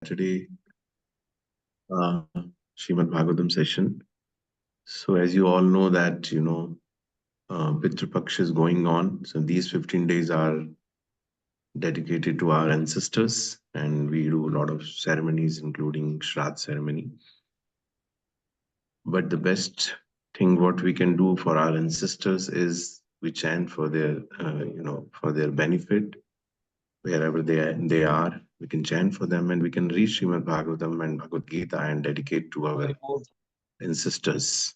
Saturday Srimad Bhagavatam session. So as you all know that, Pitru Paksha is going on. So these 15 days are dedicated to our ancestors, and we do a lot of ceremonies, including Shraddh ceremony. But the best thing what we can do for our ancestors is we chant for their, for their benefit. Wherever they are, we can chant for them, and we can read Srimad Bhagavatam and Bhagavad Gita and dedicate to our ancestors.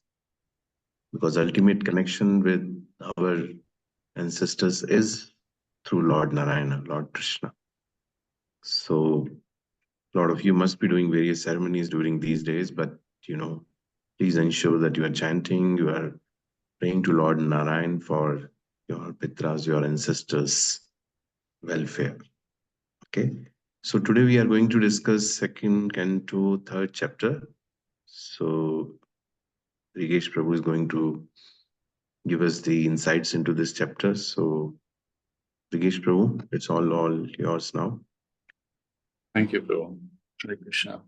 Because ultimate connection with our ancestors is through Lord Narayana, Lord Krishna. So a lot of you must be doing various ceremonies during these days, but please ensure that you are chanting, you are praying to Lord Narayan for your pitras, your ancestors' welfare. Okay. So today we are going to discuss second canto, third chapter. So Rigesh Prabhu is going to give us the insights into this chapter. So Rigesh Prabhu, it's all yours now. Thank you, Prabhu. Hare Krishna.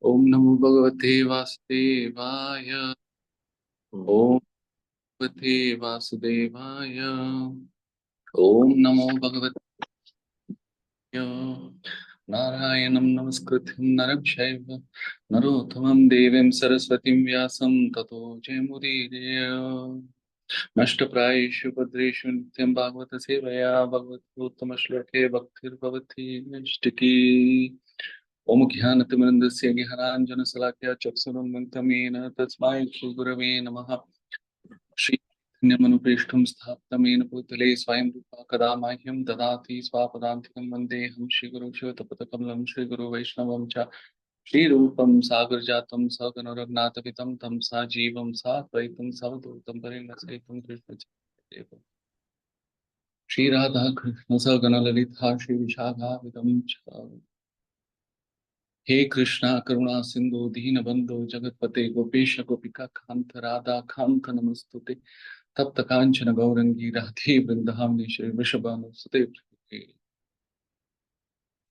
Om Namo Bhagavate Vasudevaya. Om Bhagavate Vasudevaya. Om Namo Bhagavate Narayanam Namaskrityam Naram Shaiva Narottamam Devim Saraswatim Vyasam Tato Jayamudiriya Nashtaprayeshu Padreshu Nityam Bhagavata Sevaya Bhagavata Uttama Shloke Bhaktir Bhavati Nishtiki Om Jnanatimrindasya Gyaranjana Salakya Chaksuram Mentamena Tasmai Shri Gurave Namaha Shri Nyamanupeshtam Sthaptamena Putale Swayam Rupa Kadamahyam Dadati Swapadantikam Vandeham Shri Guru Shivatapatakalam Shri Guru Vaishnavam Cha Shri Rupam Sagar Jatam Saganaragnata Vitam Tam Sa Jivam Sa Tvaitam Savadutam Parinasaitam Krishna Chaitanya Shri Radha Krishna Saganalalitha Shri Vishakha Vidam Cha He Krishna Karuna Sindhu Dina Bandhu Jagatpate Gopesha Gopika Kanta Radha Kanta Namastute Tapta Kanchana Gaurangi Radhe Vṛndāvana Shri Vrishabhanu Sute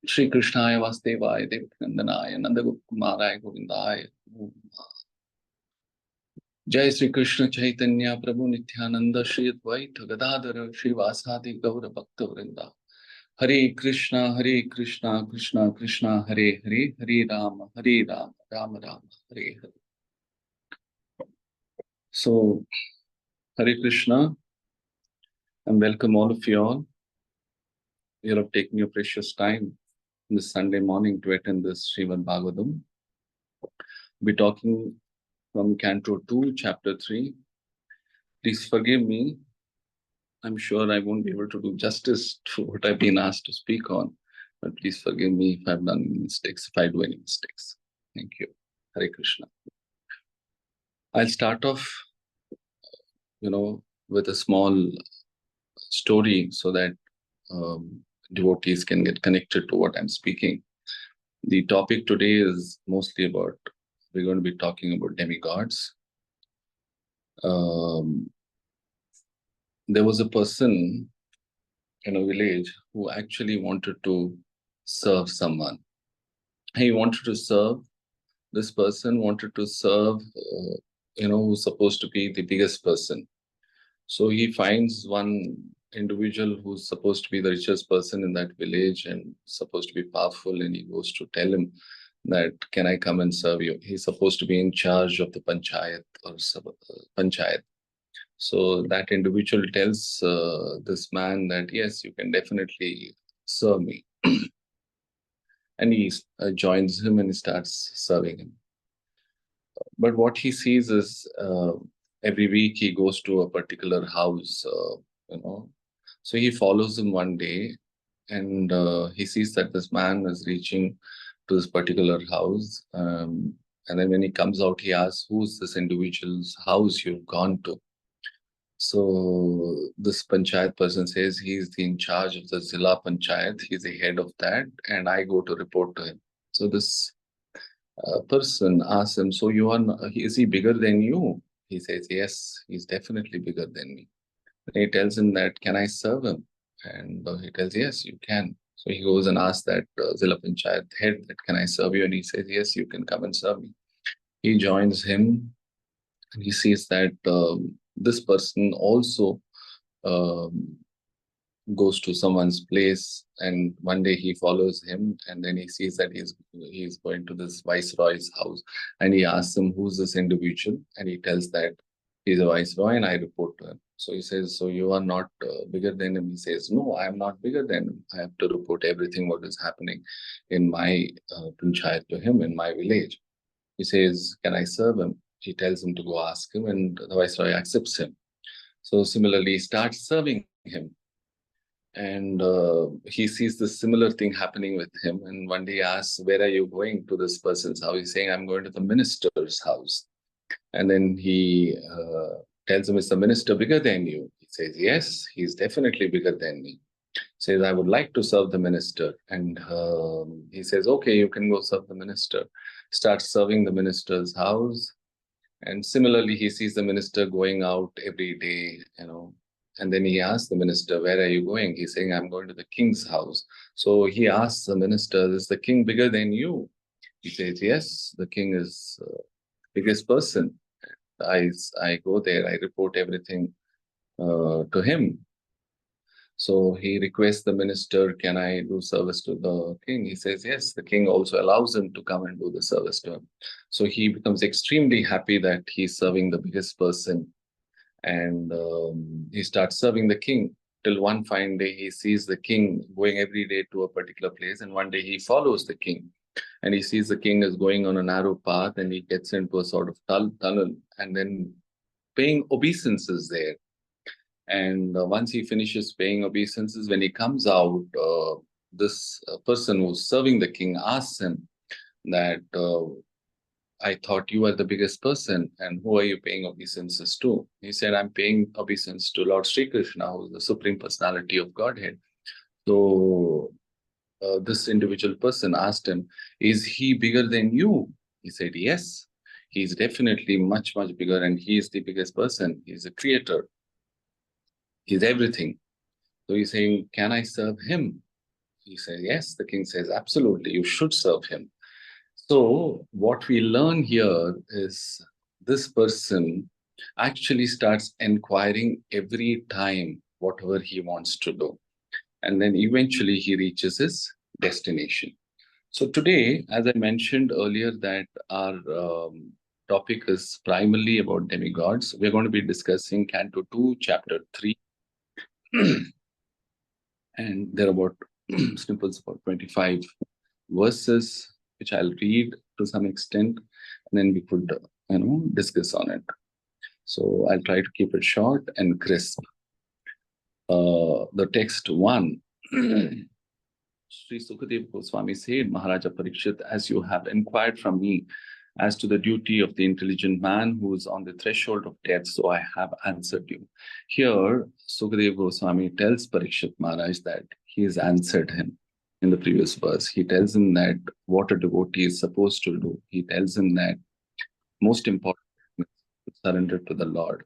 Shri Krishnaya Vasudevaya Devakinandanaya Nandagopakumāraya Govindāya Jai Shri Krishna Chaitanya Prabhu Nityananda Shri Advaita Gadadhara Shri Vasadi Gaura Bhakta Vrinda Hare Krishna Krishna Krishna Hare Hare Hare Rama Rama Rama Hare Hare. So Hare Krishna and welcome all of you all. You have taken your precious time this Sunday morning to attend this Srimad Bhagavatam. We'll be talking from Canto 2, Chapter 3. Please forgive me. I'm sure I won't be able to do justice to what I've been asked to speak on, but please forgive me if I've done any mistakes, if I do any mistakes. Thank you. Hare Krishna. I'll start off, with a small story so that devotees can get connected to what I'm speaking. The topic today is mostly about, we're going to be talking about demigods. There was a person in a village who actually wanted to serve someone. He wanted to serve, this person wanted to serve, who's supposed to be the biggest person. So he finds one individual who's supposed to be the richest person in that village and supposed to be powerful, and he goes to tell him that, can I come and serve you? He's supposed to be in charge of the panchayat or panchayat. So that individual tells this man that, yes, you can definitely serve me. And he joins him and he starts serving him. But what he sees is every week he goes to a particular house, So he follows him one day and he sees that this man is reaching to this particular house. And then when he comes out, he asks, who's this individual's house you've gone to? So this panchayat person says he's in charge of the Zilla Panchayat. He's the head of that, and I go to report to him. So this person asks him, so is he bigger than you? He says, yes, he's definitely bigger than me. And he tells him that, can I serve him? And he tells, yes, you can. So he goes and asks that Zilla Panchayat head that, can I serve you? And he says, yes, you can come and serve me. He joins him and he sees that this person also um, goes to someone's place, and one day he follows him, and then he sees that he's going to this viceroy's house, and he asks him, who's this individual? And he tells that he's a viceroy and I report to him. So he says, so you are not bigger than him? He says, no, I am not bigger than him. I have to report everything what is happening in my panchayat to him, in my village. He says, can I serve him? He tells him to go ask him, and the viceroy accepts him. So similarly, he starts serving him. And he sees this similar thing happening with him. And one day he asks, where are you going? To this person's house. He's saying, I'm going to the minister's house. And then he tells him, is the minister bigger than you? He says, yes, he's definitely bigger than me. Says, I would like to serve the minister. And he says, okay, you can go serve the minister. Starts serving the minister's house. And similarly, he sees the minister going out every day, and then he asks the minister, where are you going? He's saying, I'm going to the king's house. So he asks the minister, is the king bigger than you? He says, yes, the king is the biggest person. I go there, I report everything to him. So he requests the minister, can I do service to the king? He says, yes, the king also allows him to come and do the service to him. So he becomes extremely happy that he's serving the biggest person. And he starts serving the king till one fine day he sees the king going every day to a particular place. And one day he follows the king and he sees the king is going on a narrow path, and he gets into a sort of tunnel and then paying obeisances there. And once he finishes paying obeisances, when he comes out, this person who's serving the king asks him that, I thought you were the biggest person, and who are you paying obeisances to? He said, I'm paying obeisance to Lord Sri Krishna, who is the Supreme Personality of Godhead. So this individual person asked him, is he bigger than you? He said, yes, he's definitely much, much bigger, and he is the biggest person. He's a creator. He's everything. So he's saying, can I serve him? He said, yes. The king says, absolutely, you should serve him. So what we learn here is this person actually starts inquiring every time whatever he wants to do. And then eventually he reaches his destination. So today, as I mentioned earlier, that our topic is primarily about demigods. We're going to be discussing Canto 2, Chapter 3. And there are about snippets, about 25 verses, which I'll read to some extent, and then we could, discuss on it. So I'll try to keep it short and crisp. The text 1. Sri Sukadeva Goswami said, Maharaja Parikshit, as you have inquired from me as to the duty of the intelligent man who is on the threshold of death, so I have answered you. Here, Sukadeva Goswami tells Parikshit Maharaj that he has answered him in the previous verse. He tells him that what a devotee is supposed to do. He tells him that most important is to surrender to the Lord.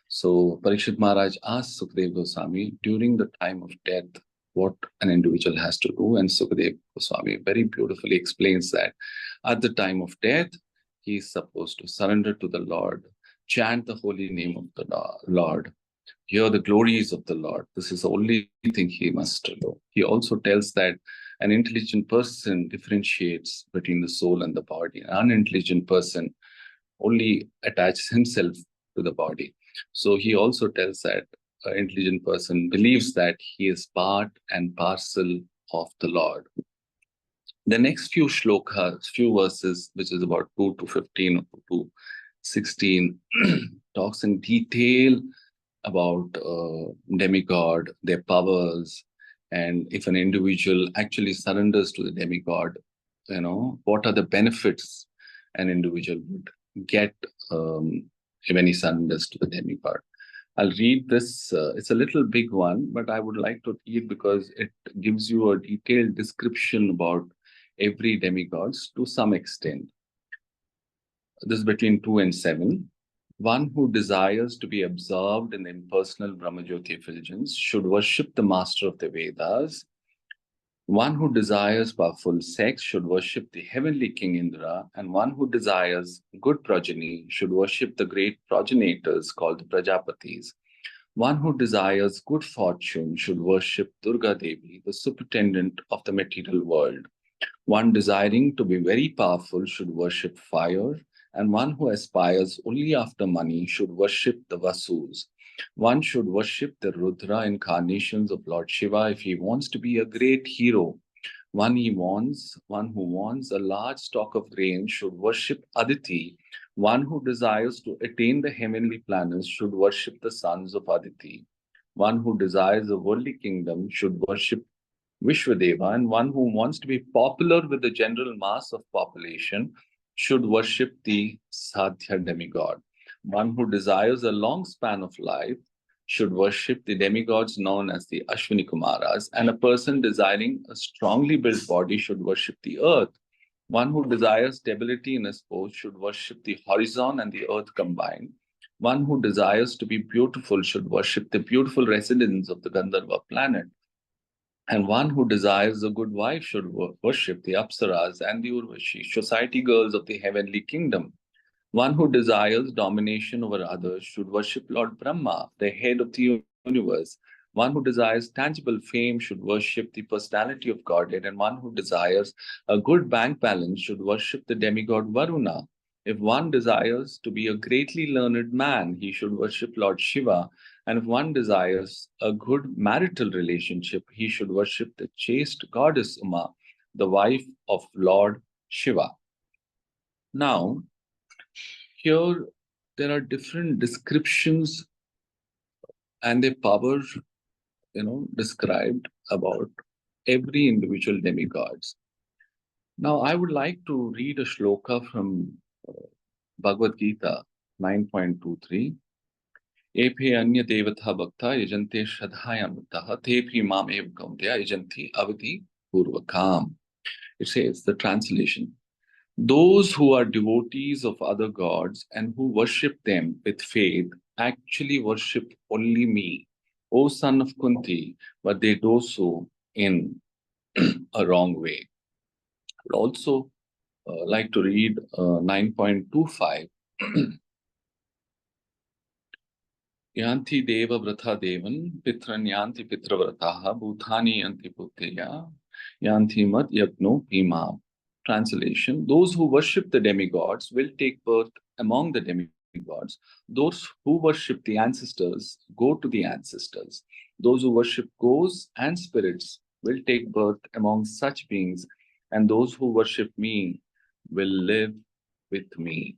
So Parikshit Maharaj asks Sukadeva Goswami during the time of death what an individual has to do, and Sukadeva Goswami very beautifully explains that at the time of death, he is supposed to surrender to the Lord, chant the holy name of the Lord, hear the glories of the Lord. This is the only thing he must do. He also tells that an intelligent person differentiates between the soul and the body. An unintelligent person only attaches himself to the body. So he also tells that an intelligent person believes that he is part and parcel of the Lord. The next few shlokas, few verses, which is about 2 to 15 or 2 to 16, talks in detail about demigod, their powers, and if an individual actually surrenders to the demigod, what are the benefits an individual would get when he surrenders to the demigod. I'll read this. It's a little big one, but I would like to read because it gives you a detailed description about every demigods to some extent. This is between 2 and 7. One who desires to be absorbed in the impersonal Brahmajyoti effulgence should worship the master of the Vedas, One who desires powerful sex should worship the heavenly King Indra, and one who desires good progeny should worship the great progenitors called the Prajapatis. One who desires good fortune should worship Durga Devi, the superintendent of the material world. One desiring to be very powerful should worship fire, and one who aspires only after money should worship the Vasus. One should worship the Rudra incarnations of Lord Shiva if he wants to be a great hero. One who wants a large stock of grain should worship Aditi. One who desires to attain the heavenly planets should worship the sons of Aditi. One who desires a worldly kingdom should worship Vishwadeva, and one who wants to be popular with the general mass of population should worship the Sadhya demigod. One who desires a long span of life should worship the demigods known as the Ashwini Kumaras, and a person desiring a strongly built body should worship the earth. One who desires stability in his post should worship the horizon and the earth combined. One who desires to be beautiful should worship the beautiful residents of the Gandharva planet. And one who desires a good wife should worship the Apsaras and the Urvashi, society girls of the heavenly kingdom. One who desires domination over others should worship Lord Brahma, the head of the universe. One who desires tangible fame should worship the personality of Godhead, and one who desires a good bank balance should worship the demigod Varuna. If one desires to be a greatly learned man, he should worship Lord Shiva. And if one desires a good marital relationship, he should worship the chaste goddess Uma, the wife of Lord Shiva. Now, here there are different descriptions and their power, described about every individual demigods. Now, I would like to read a shloka from Bhagavad Gita 9.23. Ephe anya devatha bhakta yajante shradhayamutaha tephi mam ev kaunteya yajanti avati purvakam. It says, the translation, those who are devotees of other gods and who worship them with faith actually worship only me, O son of Kunti, but they do so in a wrong way. I would also like to read 9.25. Yanti deva vrata devan, pitran yanti pitravrataha, bhutani yanti bhuteya, yanti mat yagno bhima. Translation, those who worship the demigods will take birth among the demigods. Those who worship the ancestors go to the ancestors. Those who worship ghosts and spirits will take birth among such beings, and those who worship me will live with me.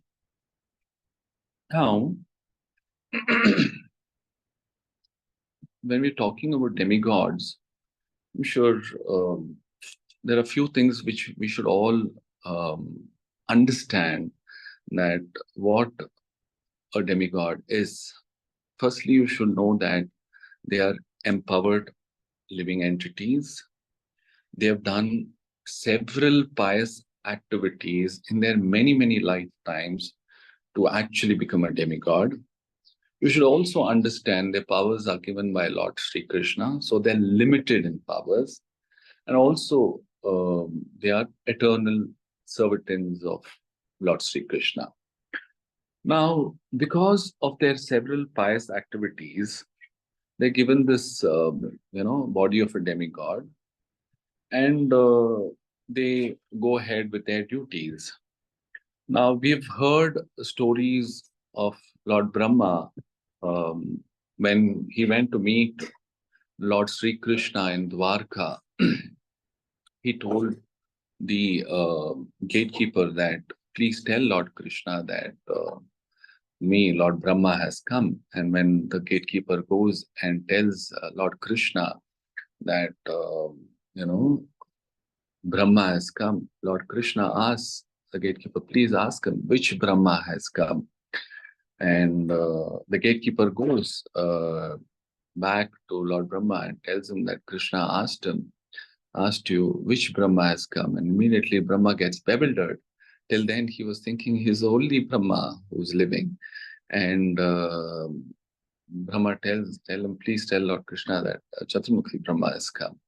Now, when we're talking about demigods, I'm sure there are a few things which we should all understand, that what a demigod is. Firstly, you should know that they are empowered living entities. They have done several pious activities in their many, many lifetimes to actually become a demigod. You should also understand their powers are given by Lord Sri Krishna, so they're limited in powers. And also, they are eternal servitors of Lord Sri Krishna. Now, because of their several pious activities, they're given this, body of a demigod, and they go ahead with their duties. Now, we've heard stories of Lord Brahma when he went to meet Lord Sri Krishna in Dwarka. He told the gatekeeper that, please tell Lord Krishna that Lord Brahma has come. And when the gatekeeper goes and tells Lord Krishna that, Brahma has come, Lord Krishna asks the gatekeeper, please ask him which Brahma has come. And the gatekeeper goes back to Lord Brahma and tells him that Krishna asked you which Brahma has come. And immediately Brahma gets bewildered. Till then he was thinking he's only Brahma who's living. And Brahma tell him, please tell Lord Krishna that Chaturmukhi Brahma has come.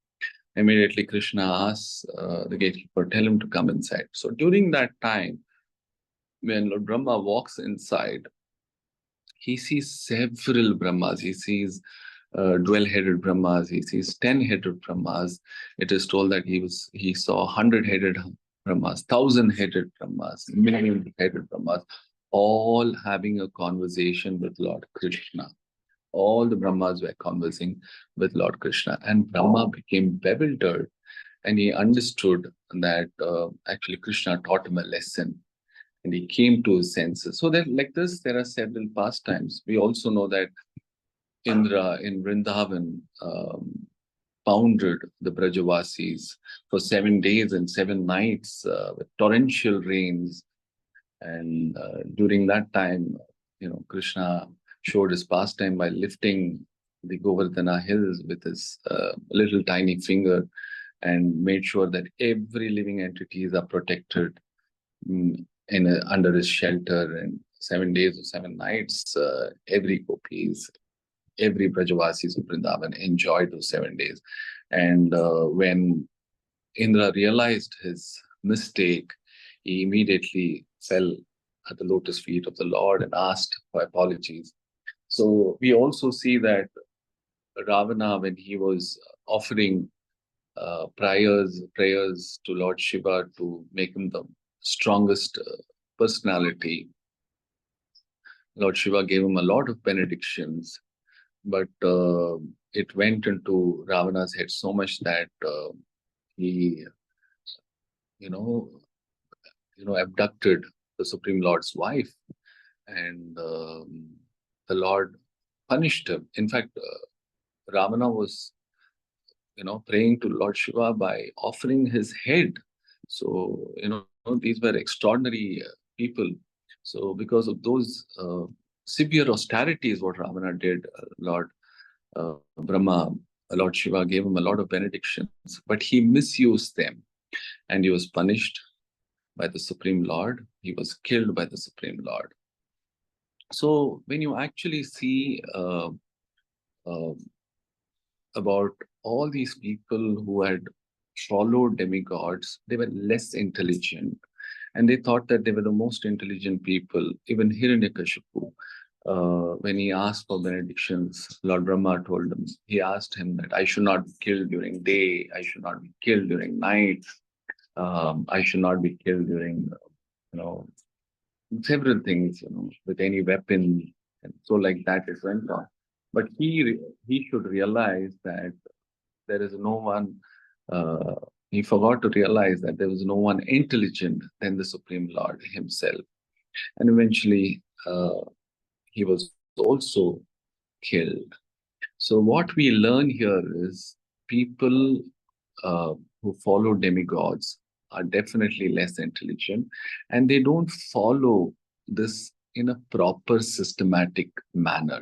Immediately Krishna asks the gatekeeper, tell him to come inside. So during that time, when Lord Brahma walks inside, he sees several Brahmas. He sees 12-headed Brahmas. He sees 10-headed Brahmas. It is told that he saw 100-headed Brahmas, 1,000-headed Brahmas, million-headed Brahmas, all having a conversation with Lord Krishna. All the Brahmas were conversing with Lord Krishna, and Brahma became bewildered, and he understood that actually Krishna taught him a lesson, and he came to his senses. So that like this, there are several pastimes. We also know that Indra in Vṛndāvana pounded the Brajavasis for 7 days and 7 nights with torrential rains. And during that time, Krishna showed his pastime by lifting the Govardhana hills with his little tiny finger, and made sure that every living entities are protected under his shelter. And 7 days or 7 nights, every gopis, every Brajavasis of Vṛndāvana enjoyed those 7 days. And when Indra realized his mistake, he immediately fell at the lotus feet of the Lord and asked for apologies. So we also see that Ravana, when he was offering prayers to Lord Shiva to make him the strongest personality, Lord Shiva gave him a lot of benedictions, but it went into Ravana's head so much that he, abducted the Supreme Lord's wife, and the Lord punished him. In fact, Ravana was, praying to Lord Shiva by offering his head. So, these were extraordinary people. So, because of those severe austerities, what Ravana did, Lord Brahma, Lord Shiva gave him a lot of benedictions, but he misused them, and he was punished by the Supreme Lord. He was killed by the Supreme Lord. So when you actually see about all these people who had followed demigods, they were less intelligent, and they thought that they were the most intelligent people. Even Hiranyakashipu, when he asked for benedictions, Lord Brahma told him, he asked him that I should not be killed during day, I should not be killed during night, I should not be killed during, several things, with any weapon. And so like that it went on. But he should realize that there is no one, he forgot to realize that there was no one intelligent than the Supreme Lord himself. And eventually he was also killed. So what we learn here is people who follow demigods are definitely less intelligent, and they don't follow this in a proper systematic manner.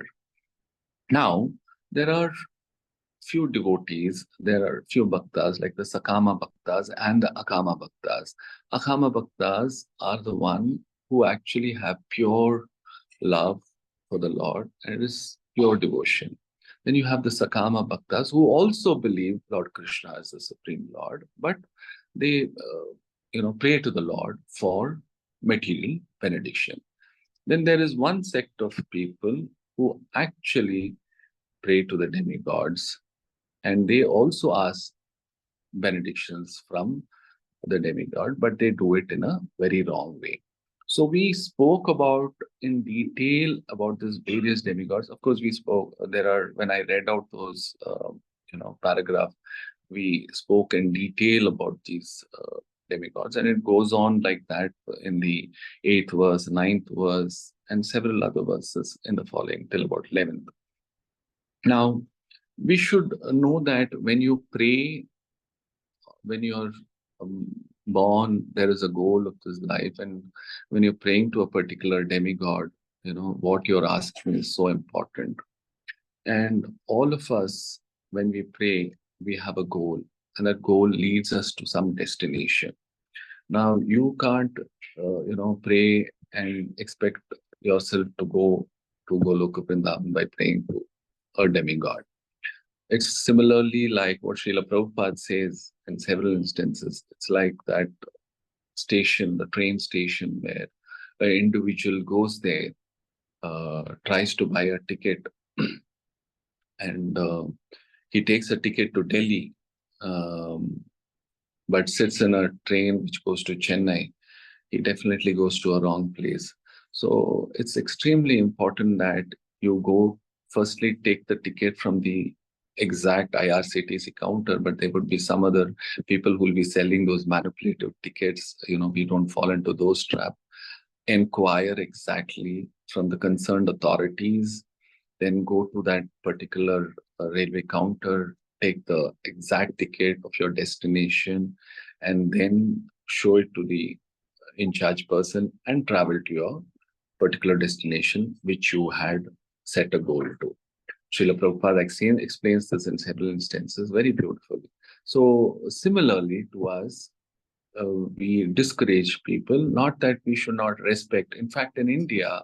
Now, there are few devotees, there are few bhaktas like the Sakama bhaktas and the Akama bhaktas. Akama bhaktas are the one who actually have pure love for the Lord, and it is pure devotion. Then you have the Sakama bhaktas who also believe Lord Krishna is the Supreme Lord, but they pray to the Lord for material benediction. Then there is one sect of people who actually pray to the demigods, and they also ask benedictions from the demigod, but they do it in a very wrong way. So we spoke about in detail about these various demigods. Of course, we spoke, when I read out those, paragraph, we spoke in detail about these demigods, and it goes on like that in the 8th verse, 9th verse, and several other verses in the following till about 11th. Now, we should know that when you pray, when you're born, there is a goal of this life, and when you're praying to a particular demigod, what you're asking is so important. And all of us, when we pray, we have a goal, and that goal leads us to some destination. Now, you can't, pray and expect yourself to go to Goloka Vṛndāvana by praying to a demigod. It's similarly like what Srila Prabhupada says in several instances. It's like that station, the train station, where an individual goes there, tries to buy a ticket, and he takes a ticket to Delhi, um, but sits in a train which goes to Chennai. He definitely goes to a wrong place. So it's extremely important that you go, firstly, take the ticket from the exact IRCTC counter, but there would be some other people who will be selling those manipulative tickets. We don't fall into those traps. Inquire exactly from the concerned authorities, then go to that particular railway counter, take the exact ticket of your destination, and then show it to the in charge person and travel to your particular destination which you had set a goal to. Srila Prabhupada explains this in several instances very beautifully. So similarly to us, we discourage people, not that we should not respect. In fact, in India,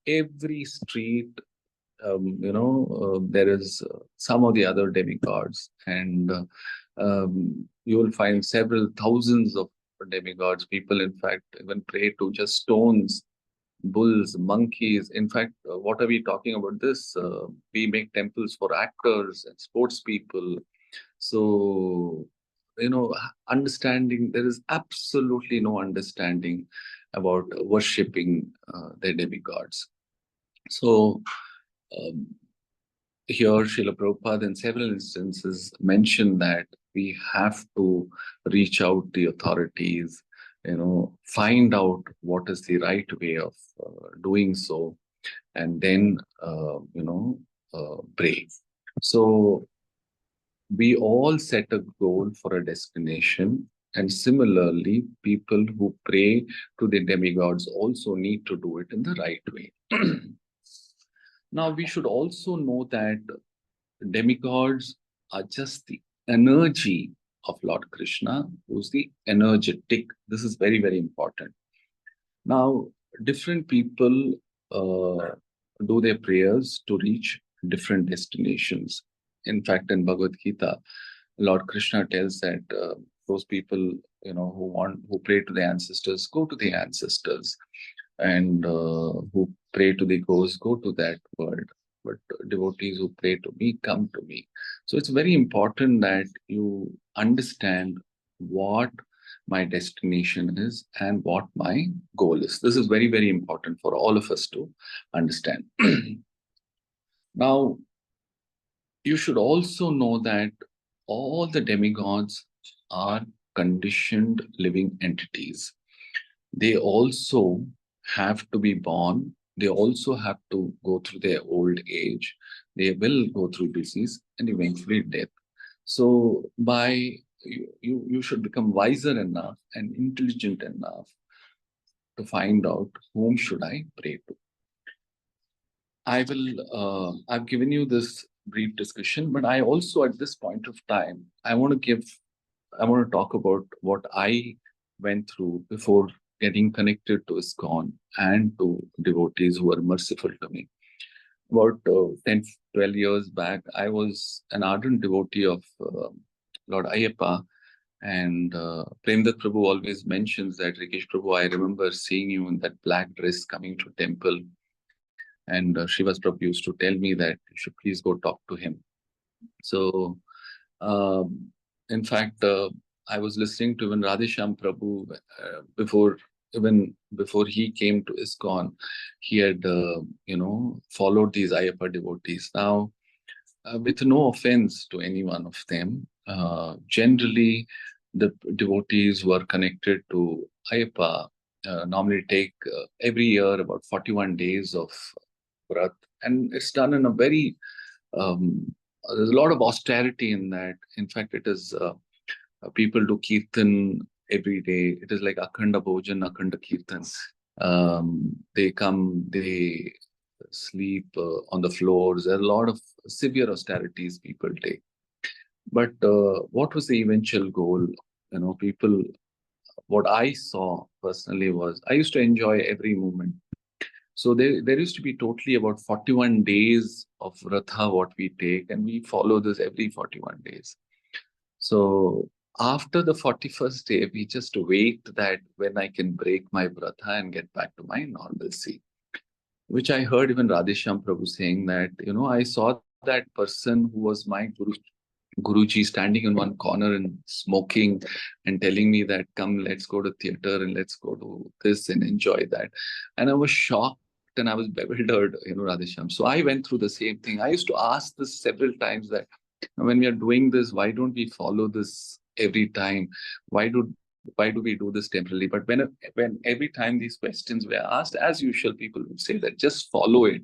every street, there is some of the other demigods, and you will find several thousands of demigods. People, in fact, even pray to just stones, bulls, monkeys. In fact, what are we talking about this? We make temples for actors and sports people. So, understanding, there is absolutely no understanding about worshipping the demigods. So, um, here, Srila Prabhupada in several instances mentioned that we have to reach out to the authorities, find out what is the right way of doing so, and then, pray. So we all set a goal for a destination, and similarly, people who pray to the demigods also need to do it in the right way. Now, we should also know that demigods are just the energy of Lord Krishna, who's the energetic. This is very, very important. Now, different people do their prayers to reach different destinations. In fact, in Bhagavad Gita, Lord Krishna tells that those people, who pray to the ancestors, go to the ancestors, and who pray to the ghosts, go to that world. But devotees who pray to me, come to me. So it's very important that you understand what my destination is and what my goal is. This is very, very important for all of us to understand. Now, you should also know that all the demigods are conditioned living entities. They also have to be born. They also have to go through their old age. They will go through disease and eventually death. So you should become wiser enough and intelligent enough to find out whom should I pray to. I've given you this brief discussion, but I also at this point of time, I want to talk about what I went through before getting connected to ISKCON and to devotees who were merciful to me. About 10, 12 years back, I was an ardent devotee of Lord Ayyappa, and Premdat Prabhu always mentions that, Rigesh Prabhu, I remember seeing you in that black dress coming to temple, and Srivas Prabhu used to tell me that you should please go talk to him. So, in fact, I was listening to even Radhesham Prabhu before he came to ISKCON. He had, followed these Ayyappa devotees. Now, with no offense to any one of them, generally, the devotees who are connected to Ayyappa normally take every year about 41 days of Vrat, and it's done in a very there's a lot of austerity in that. In fact, it is people do kirtan every day. It is like Akhanda Bhojan, Akhanda Kirtan. They come, they sleep on the floors. There are a lot of severe austerities people take. But what was the eventual goal? People, what I saw personally was, I used to enjoy every moment. So there used to be totally about 41 days of Vratha what we take, and we follow this every 41 days. So after the 41st day, we just wait that when I can break my Vratha and get back to my normalcy. Which I heard even Radheshyam Prabhu saying that, I saw that person who was my Guruji standing in one corner and smoking and telling me that, come, let's go to theater and let's go to this and enjoy that. And I was shocked and I was bewildered, Radheshyam. So I went through the same thing. I used to ask this several times that when we are doing this, why don't we follow this every time? Why do we do this temporarily? But when every time these questions were asked, as usual, people would say that just follow it,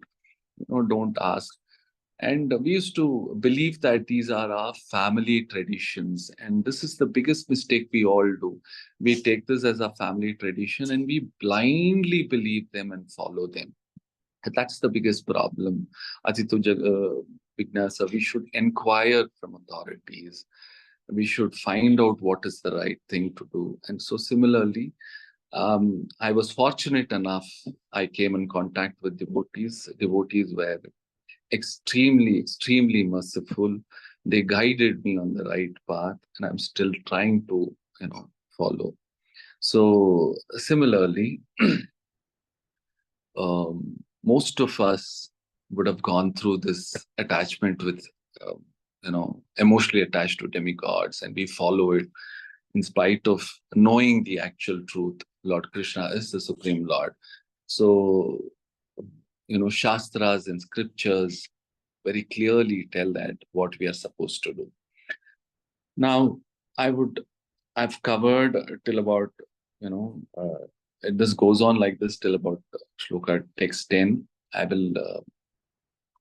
don't ask. And we used to believe that these are our family traditions. And this is the biggest mistake we all do. We take this as a family tradition and we blindly believe them and follow them. And that's the biggest problem. Vignasa, we should inquire from authorities. We should find out what is the right thing to do. And so similarly, I was fortunate enough, I came in contact with devotees. Devotees were extremely merciful. They guided me on the right path, and I'm still trying to, follow. So similarly, most of us would have gone through this attachment with, emotionally attached to demigods, and we follow it in spite of knowing the actual truth. Lord Krishna is the Supreme Lord. So, Shastras and scriptures very clearly tell that what we are supposed to do. Now, I've covered till about, this goes on like this till about Shloka text 10. I will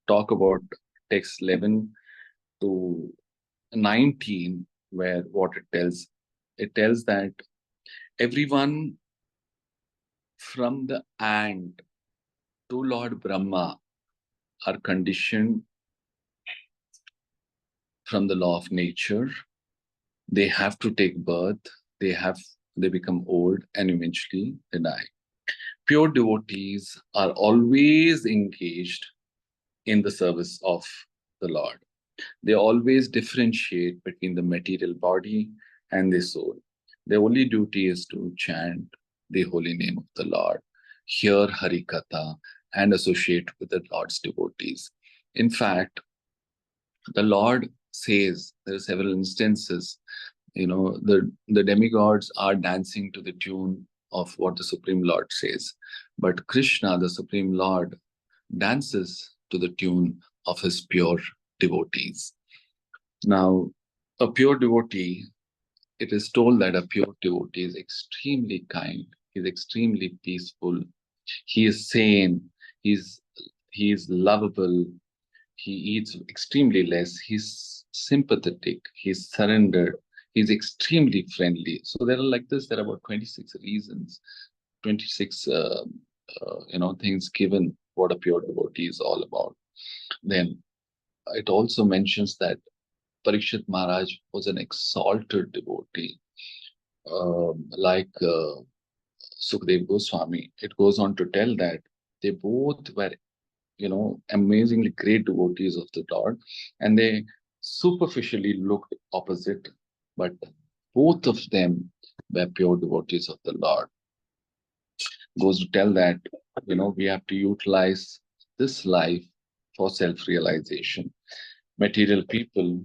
talk about text 11 to 19, where what it tells. It tells that everyone from the ant to Lord Brahma are conditioned from the law of nature. They have to take birth, they become old, and eventually they die. Pure devotees are always engaged in the service of the Lord. They always differentiate between the material body and the soul. Their only duty is to chant the holy name of the Lord, hear Hari Katha, and associate with the Lord's devotees. In fact, the Lord says, there are several instances, the demigods are dancing to the tune of what the Supreme Lord says. But Krishna, the Supreme Lord, dances to the tune of his pure devotees. Now, a pure devotee, it is told that a pure devotee is extremely kind, he is extremely peaceful, he is sane, he is lovable, he eats extremely less, he's sympathetic, he's surrendered, he's extremely friendly. So there are about 26 reasons, 26 things given what a pure devotee is all about. Then it also mentions that Parikshit Maharaj was an exalted devotee, like Sukhdev Goswami. It goes on to tell that they both were, amazingly great devotees of the Lord, and they superficially looked opposite, but both of them were pure devotees of the Lord. Goes to tell that, we have to utilize this life for self-realization. Material people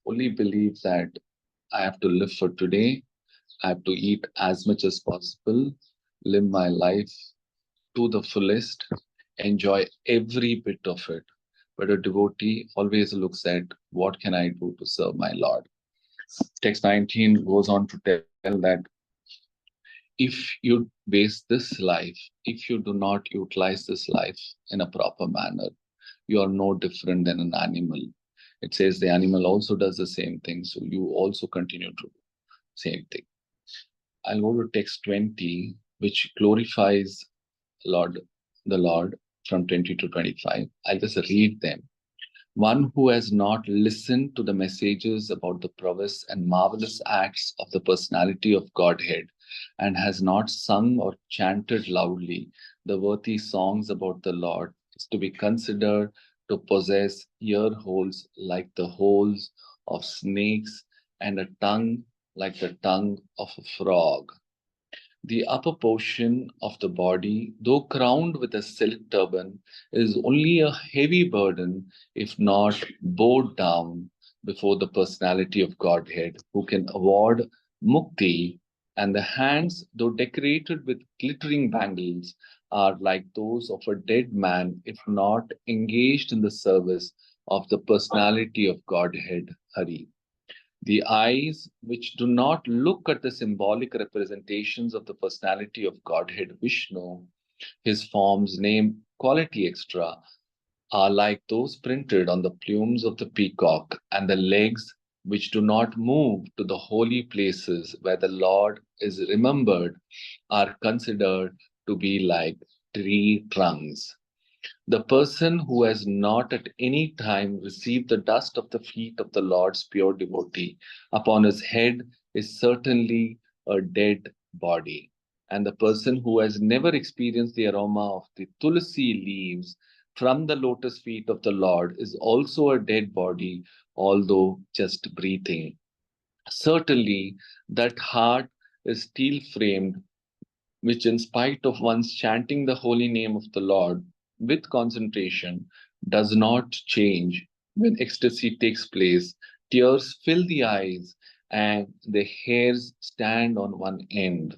only believe that I have to live for today, I have to eat as much as possible, live my life to the fullest, enjoy every bit of it. But a devotee always looks at what can I do to serve my Lord. Text 19 goes on to tell that if you waste this life, if you do not utilize this life in a proper manner, you are no different than an animal. It says the animal also does the same thing, so you also continue to do the same thing. I'll go to text 20, which glorifies the Lord from 20 to 25. I'll just read them. One who has not listened to the messages about the prowess and marvelous acts of the personality of Godhead and has not sung or chanted loudly the worthy songs about the Lord is to be considered to possess ear holes like the holes of snakes and a tongue like the tongue of a frog. The upper portion of the body, though crowned with a silk turban, is only a heavy burden if not bowed down before the personality of Godhead, who can award mukti, and the hands, though decorated with glittering bangles, are like those of a dead man if not engaged in the service of the personality of Godhead, Hari. The eyes, which do not look at the symbolic representations of the personality of Godhead Vishnu, his form's name, quality extra, are like those printed on the plumes of the peacock, and the legs, which do not move to the holy places where the Lord is remembered, are considered to be like tree trunks. The person who has not at any time received the dust of the feet of the Lord's pure devotee upon his head is certainly a dead body. And the person who has never experienced the aroma of the tulsi leaves from the lotus feet of the Lord is also a dead body, although just breathing. Certainly, that heart is steel framed, which, in spite of one's chanting the holy name of the Lord with concentration, does not change when ecstasy takes place. Tears fill the eyes and the hairs stand on one end.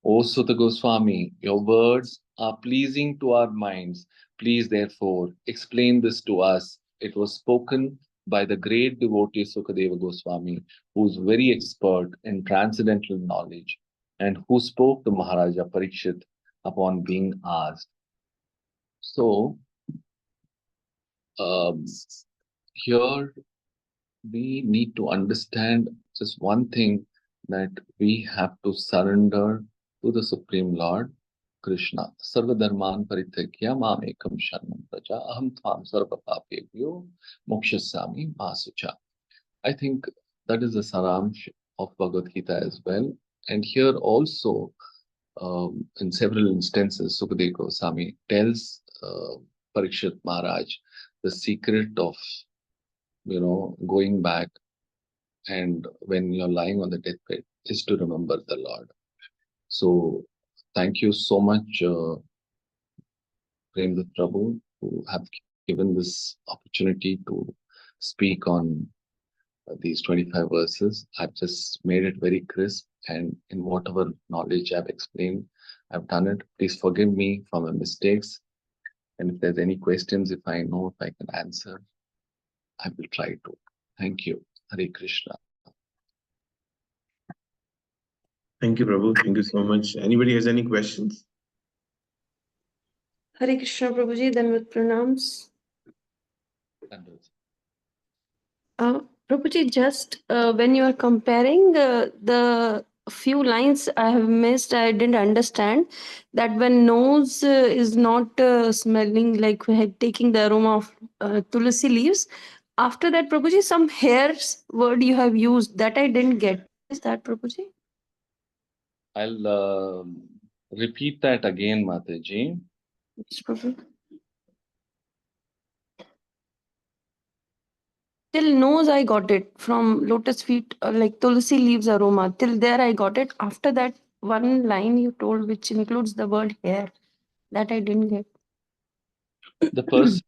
O Sutta Goswami, your words are pleasing to our minds. Please, therefore, explain this to us. It was spoken by the great devotee Sukadeva Goswami, who is very expert in transcendental knowledge and who spoke to Maharaja Parikshit upon being asked. So, here we need to understand just one thing, that we have to surrender to the Supreme Lord Krishna. Sarva dharman parityagya mam ekam sharanam praja aham tvam sarva papebhyo mokshasami masucha. I think that is the saransh of Bhagavad Gita as well. And here also, in several instances, Sukadeva Goswami tells Parikshit Maharaj the secret of, going back, and when you're lying on the deathbed, is to remember the Lord. So, thank you so much, Premdat Prabhu, who have given this opportunity to speak on these 25 verses. I've just made it very crisp, and in whatever knowledge I've explained, I've done it. Please forgive me for my mistakes. And if there's any questions, if I know if I can answer, I will try to. Thank you. Hare Krishna. Thank you, Prabhu. Thank you so much. Anybody has any questions? Hare Krishna, Prabhuji, then with pranams. Prabhuji, just when you are comparing the few lines I have missed, I didn't understand that when nose is not smelling like we had taking the aroma of tulsi leaves. After that, Prabhuji, some hairs word you have used that I didn't get. Is that, Prabhuji? I'll repeat that again, Mataji. Yes, Prabhuji. Till nose I got it from lotus feet, like tulsi leaves aroma. Till there I got it. After that, one line you told which includes the word hair, that I didn't get. The person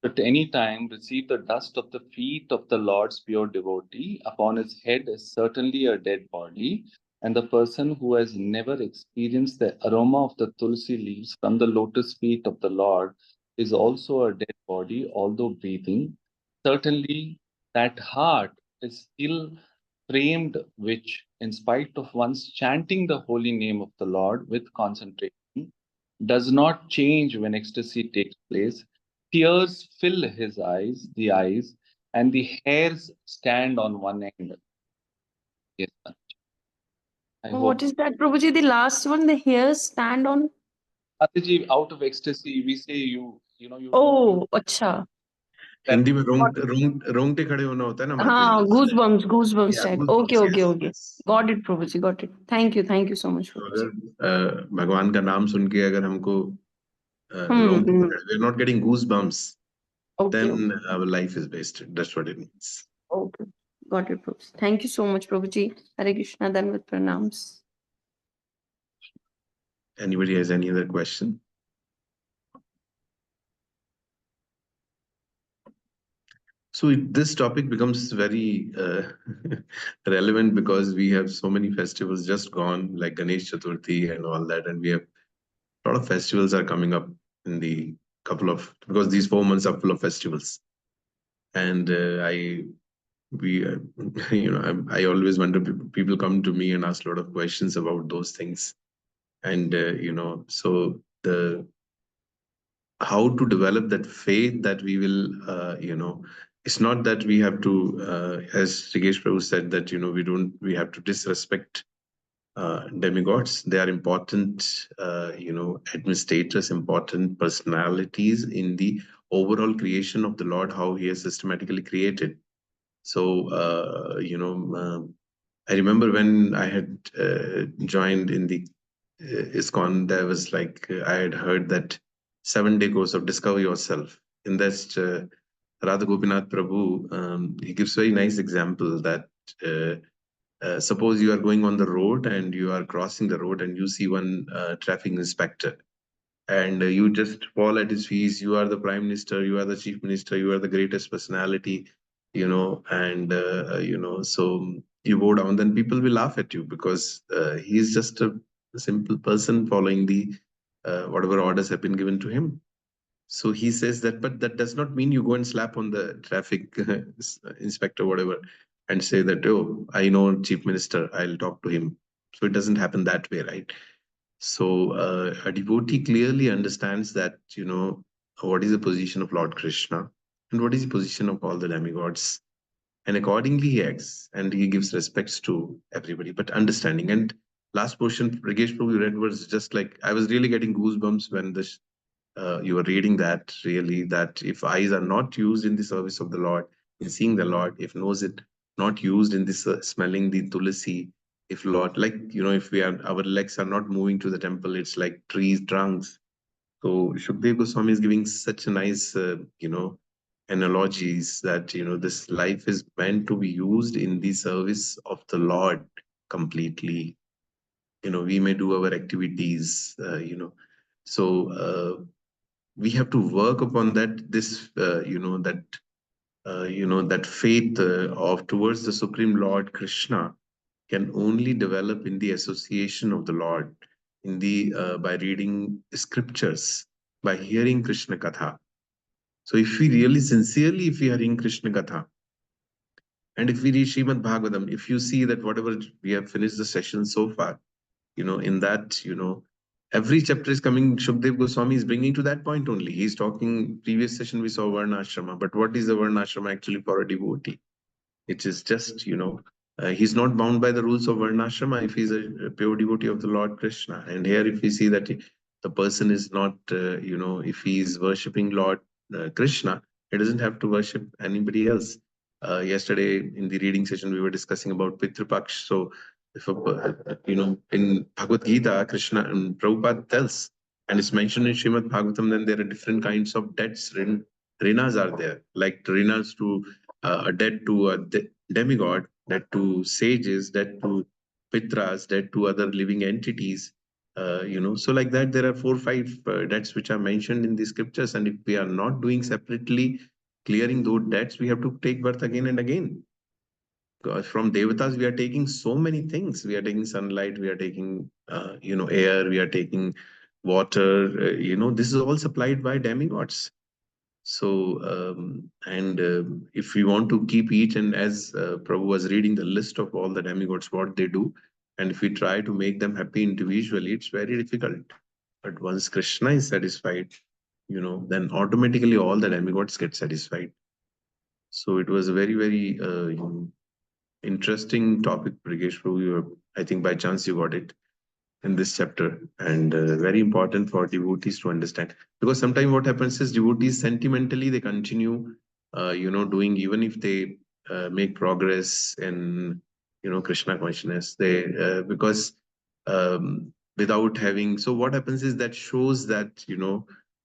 at any time receive the dust of the feet of the Lord's pure devotee upon his head is certainly a dead body, and the person who has never experienced the aroma of the tulsi leaves from the lotus feet of the Lord is also a dead body, although breathing. Certainly, that heart is still framed, which, in spite of one's chanting the holy name of the Lord with concentration, does not change when ecstasy takes place. Tears fill his eyes, and the hairs stand on one end. Yes, What is that, Prabhuji? The last one, the hairs stand on? Mataji, out of ecstasy, we say you. Oh, acha. Hindi में रोंगटे खड़े होना होता है ना माता हाँ, जी। goosebumps Yeah, type. goosebumps, Okay, yes, okay. yes. Got it, Prabhuji, got it. Thank you so much, तो Prabhuji. अगर भगवान का नाम सुन के अगर हमको रोंगटे Hmm. we're not getting goosebumps, Okay, then our life is wasted. That's what it means. okay. Got it, Prabhuji. Thank you so much, Prabhuji. Hare Krishna, then with pranams. Anybody has any other question? So this topic becomes very relevant because we have so many festivals just gone, like Ganesh Chaturthi and all that, and we have a lot of festivals are coming up in the because these 4 months are full of festivals. And I always wonder, people come to me and ask a lot of questions about those things. And, so how to develop that faith that we will, it's not that we have to, as Rigesh Prabhu said, that, we have to disrespect demigods. They are important, administrators, important personalities in the overall creation of the Lord, how he has systematically created. So, I remember when I had joined in the ISKCON, there was I had heard that 7-day course of Discover Yourself. In that, Radha Gopinath Prabhu, he gives very nice example that suppose you are going on the road and you are crossing the road and you see one traffic inspector, and you just fall at his feet. You are the prime minister, you are the chief minister, you are the greatest personality, and so you go down, then people will laugh at you because he is just a simple person following the whatever orders have been given to him. So he says that, but that does not mean you go and slap on the traffic inspector, whatever, and say that, oh, I know chief minister, I'll talk to him. So it doesn't happen that way, right? So a devotee clearly understands that, what is the position of Lord Krishna and what is the position of all the demigods. And accordingly he acts and he gives respects to everybody, but understanding. And last portion, Rigesh Prabhu read was just like, I was really getting goosebumps when you were reading that, really, that if eyes are not used in the service of the Lord, in seeing the Lord, if nose it not used in this smelling the tulasi, if Lord, if our legs are not moving to the temple, it's like trees, trunks. So Shukdev Goswami is giving such a nice, analogies that, this life is meant to be used in the service of the Lord completely. We may do our activities, so we have to work upon that, that faith of towards the Supreme Lord Krishna can only develop in the association of the Lord, in the by reading scriptures, by hearing Krishna Katha. So if we really sincerely, if we are in Krishna Katha, and if we read Srimad Bhagavatam, if you see that whatever we have finished the session so far, in that, every chapter is coming, Shukdev Goswami is bringing to that point only. He's talking, previous session we saw Varnashrama, but what is the Varnashrama actually for a devotee? It is just, he's not bound by the rules of Varnashrama if he's a pure devotee of the Lord Krishna. And here, if we see that the person is not, if he is worshipping Lord Krishna, he doesn't have to worship anybody else. Yesterday in the reading session, we were discussing about Pitrupaksh. So, if in Bhagavad Gita, Krishna and Prabhupada tells, and it's mentioned in Srimad Bhagavatam, then there are different kinds of debts. Rinas are there, like rinas to a debt to a demigod, debt to sages, debt to pitras, debt to other living entities. So like that, there are 4 or 5 debts which are mentioned in the scriptures, and if we are not doing separately, clearing those debts, we have to take birth again and again. Because from devatas, we are taking so many things. We are taking sunlight, we are taking, air, we are taking water. This is all supplied by demigods. So, if we want to keep each, and as Prabhu was reading the list of all the demigods, what they do, and if we try to make them happy individually, it's very difficult. But once Krishna is satisfied, then automatically all the demigods get satisfied. So it was a very, very interesting topic, Brigesh Prabhu. I think by chance you got it in this chapter, and very important for devotees to understand, because sometimes what happens is devotees sentimentally they continue doing, even if they make progress in, Krishna consciousness, they because without having, so what happens is that shows that,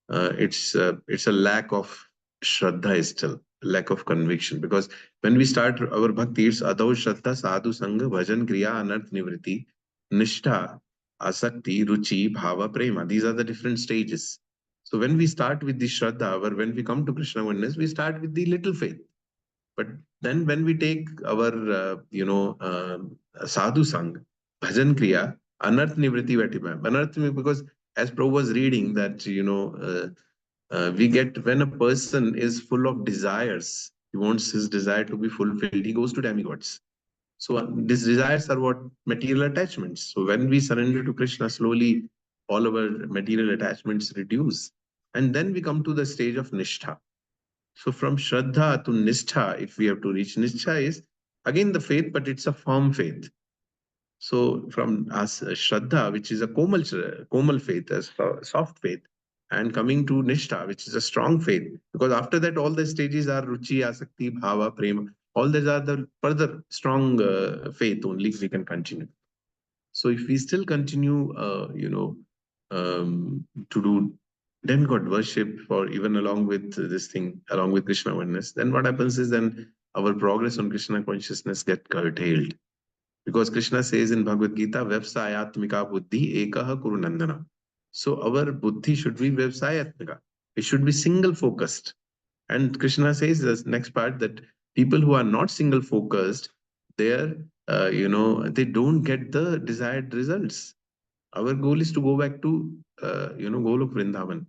it's a lack of shraddha is still lack of conviction, because when we start our bhakti, it's adau shraddha sadhu sangha bhajan kriya anarth nivriti nishtha asakti ruchi bhava prema. These are the different stages. So when we start with the shraddha, or when we come to Krishna oneness, we start with the little faith. But then when we take our sadhu sang bhajan kriya anarth nivriti vatima anarth, because as Prabhu was reading that, we get, when a person is full of desires, he wants his desire to be fulfilled, he goes to demigods. So these desires are what? Material attachments. So when we surrender to Krishna, slowly all our material attachments reduce. And then we come to the stage of nishtha. So from shraddha to nishtha, if we have to reach nishtha, is again the faith, but it's a firm faith. So from us shraddha, which is a komal faith, a soft faith, and coming to nishtha, which is a strong faith, because after that all the stages are ruchi, asakti, bhava, prema. All these are the further strong faith only we can continue. So if we still continue, to do demigod worship, or even along with this thing, along with Krishna oneness, then what happens is then our progress on Krishna consciousness get curtailed. Because Krishna says in Bhagavad Gita, Vyavsayatmika buddhi ekaha kuru nandana. So our buddhi should be Vyavsayatmika. It should be single focused. And Krishna says this next part, that people who are not single focused, they don't get the desired results. Our goal is to go back to, goal of Vṛndāvana.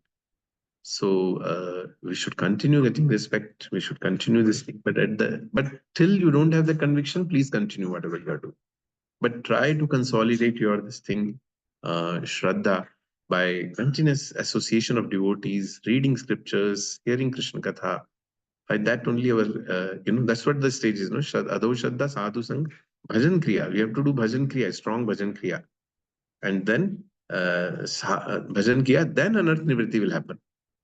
So we should continue getting respect. We should continue this thing. But till you don't have the conviction, please continue whatever you are doing. But try to consolidate your this thing, Shraddha, by continuous association of devotees, reading scriptures, hearing Krishna Katha. By that only our, that's what the stage is, no? Adho Shraddha Sadhu Sang, Bhajan Kriya. We have to do Bhajan Kriya, strong Bhajan Kriya. And then Bhajan Kriya, then Anarth Nivritti will happen.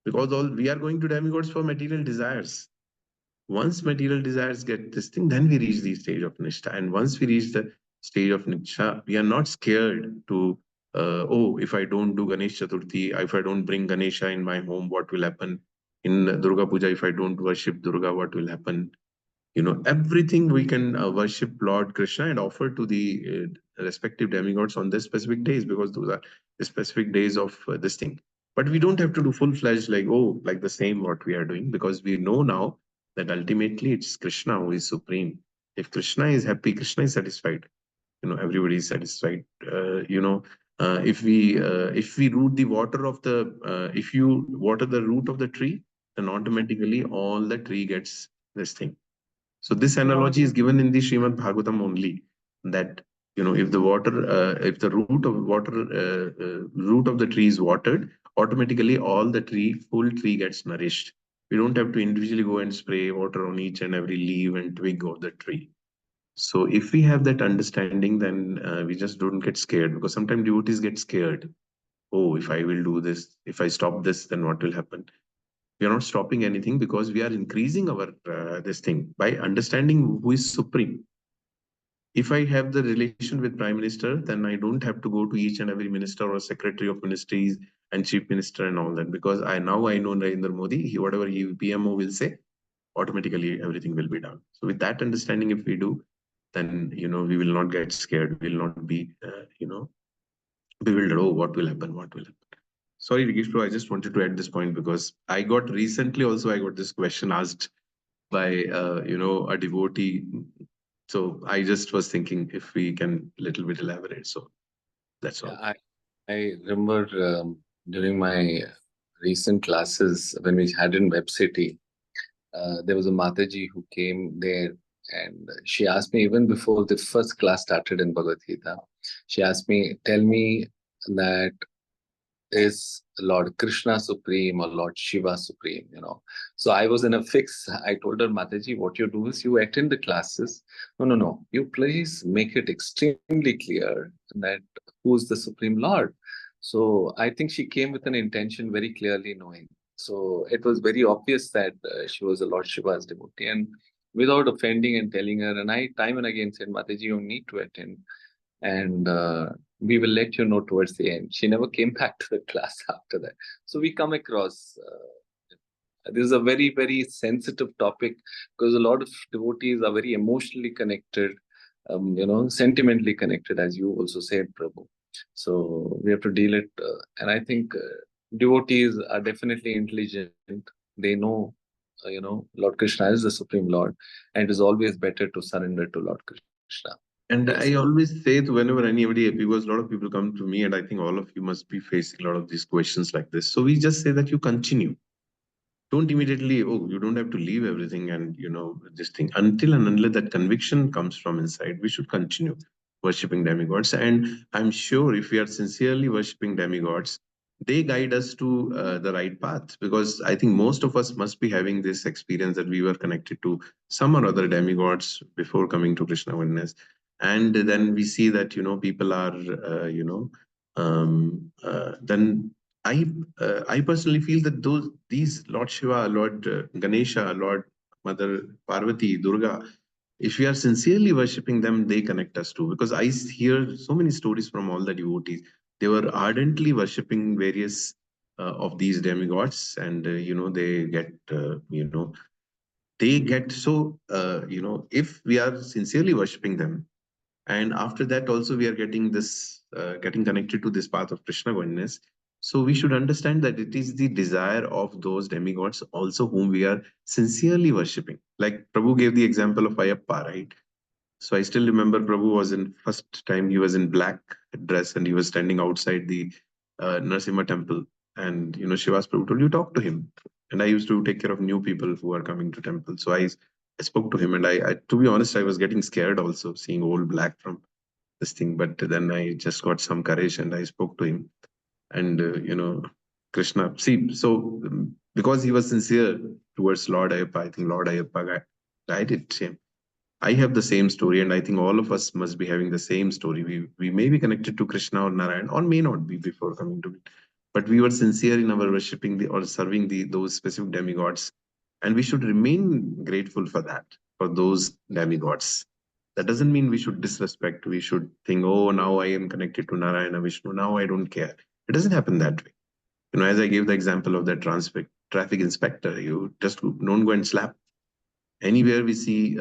Because all we are going to demigods for material desires. Once material desires get this thing, then we reach the stage of Nishtha. And once we reach the stage of Nishtha, we are not scared to, if I don't do Ganesh Chaturthi, if I don't bring Ganesha in my home, what will happen? In Durga Puja, if I don't worship Durga, what will happen? Everything we can worship Lord Krishna and offer to the respective demigods on their specific days, because those are the specific days of this thing. But we don't have to do full-fledged like the same what we are doing, because we know now that ultimately it's Krishna who is supreme. If Krishna is happy, Krishna is satisfied. Everybody is satisfied. If we root the water of the, if you water the root of the tree, then automatically all the tree gets this thing. So this analogy is given in the Srimad Bhagavatam only, that if the water, if the root of the tree is watered, automatically all the full tree gets nourished. We don't have to individually go and spray water on each and every leaf and twig of the tree. So if we have that understanding, then we just don't get scared, because sometimes devotees get scared. Oh, if I will do this, if I stop this, then what will happen? We are not stopping anything, because we are increasing our this thing by understanding who is supreme. If I have the relation with Prime Minister, then I don't have to go to each and every minister or secretary of ministries and chief minister and all that, because I know Narendra Modi, whatever PMO will say, automatically everything will be done. So with that understanding, if we do, then we will not get scared. We will not be bewildered. Oh, what will happen? What will happen? Sorry, Rigesh bro, I just wanted to add this point, because I got this question asked by a devotee. So I just was thinking if we can little bit elaborate. So that's all. Yeah, I remember during my recent classes when we had in Web City, there was a Mataji who came there, and she asked me, even before the first class started in Bhagavad Gita, she asked me, tell me that is Lord Krishna supreme or Lord Shiva supreme, So I was in a fix. I told her, Mataji, what you do is you attend the classes. No. You please make it extremely clear that who is the Supreme Lord. So I think she came with an intention very clearly knowing. So it was very obvious that she was a Lord Shiva's devotee. And without offending and telling her, and I time and again said, Mataji, you need to attend. And we will let you know towards the end. She never came back to the class after that. So we come across, this is a very, very sensitive topic because a lot of devotees are very emotionally connected, sentimentally connected, as you also said, Prabhu. So we have to deal it. And I think devotees are definitely intelligent. They know, Lord Krishna is the Supreme Lord, and it is always better to surrender to Lord Krishna. And Yes. I always say to whenever anybody, because a lot of people come to me, and I think all of you must be facing a lot of these questions like this. So we just say that you continue. Don't immediately, you don't have to leave everything and, this thing. Until and unless that conviction comes from inside, we should continue worshipping demigods. And I'm sure if we are sincerely worshipping demigods, they guide us to the right path. Because I think most of us must be having this experience that we were connected to some or other demigods before coming to Krishna awareness. And then we see that, people are, then I personally feel that these Lord Shiva, Lord Ganesha, Lord Mother Parvati, Durga, if we are sincerely worshipping them, they connect us too. Because I hear so many stories from all the devotees. They were ardently worshipping various of these demigods, and they get so if we are sincerely worshipping them, and after that also we are getting this getting connected to this path of Krishna oneness. So we should understand that it is the desire of those demigods also whom we are sincerely worshipping. Like Prabhu gave the example of Ayappa, right? So I still remember Prabhu was in first time he was in black dress and he was standing outside the Narasimha temple, and Shiva's Prabhu told you talk to him. And I used to take care of new people who are coming to temple, so I spoke to him, and I to be honest I was getting scared also seeing all black from this thing. But then I just got some courage and I spoke to him. And, Krishna, see, so because he was sincere towards Lord Ayappa, I think Lord Ayappa guided him. I have the same story, and I think all of us must be having the same story. We may be connected to Krishna or Narayan, or may not be before coming to it. But we were sincere in our worshipping or serving those specific demigods. And we should remain grateful for that, for those demigods. That doesn't mean we should disrespect. We should think, oh, now I am connected to Narayana, Vishnu. Now I don't care. It doesn't happen that way. As I gave the example of that traffic inspector, you just don't go and slap. Anywhere we see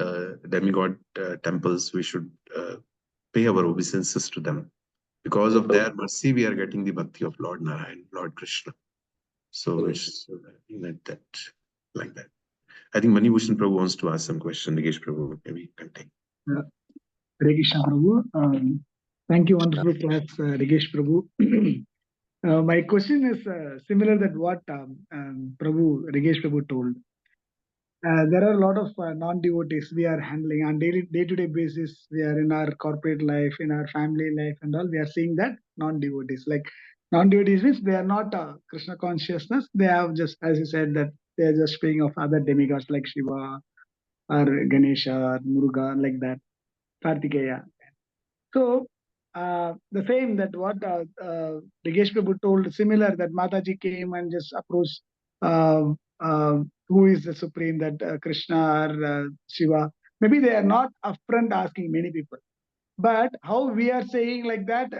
demigod temples, we should pay our obeisances to them. Because of their mercy, we are getting the bhakti of Lord Narayan, Lord Krishna. So it's like that. I think Mani Bhushan Prabhu wants to ask some question. Nigesh Prabhu, maybe you can take. Hare Krishna Prabhu. Thank you, wonderful class, Rigesh Prabhu. My question is similar that what Rigesh Prabhu told. There are a lot of non-devotees we are handling on day-to-day basis. We are in our corporate life, in our family life and all. We are seeing that non-devotees. Like non-devotees means they are not Krishna consciousness. They have just, as you said, that they are just paying of other demigods like Shiva or Ganesha or Muruga, like that, Kartikeya. So the same that what Rigesh Prabhu told, similar that Mataji came and just approached who is the supreme, that Krishna or Shiva. Maybe they are not upfront asking many people, but how we are saying like that,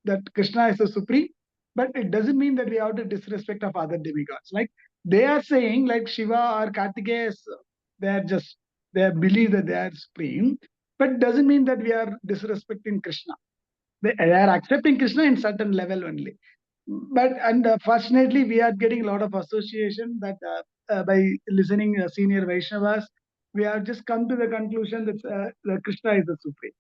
that Krishna is the supreme, but it doesn't mean that we have to disrespect of other demigods. Like they are saying like Shiva or Kartikeya, they believe that they are supreme, but it doesn't mean that we are disrespecting Krishna. They are accepting Krishna in certain level only. But fortunately, we are getting a lot of association that by listening senior Vaishnavas, we have just come to the conclusion that Krishna is the supreme.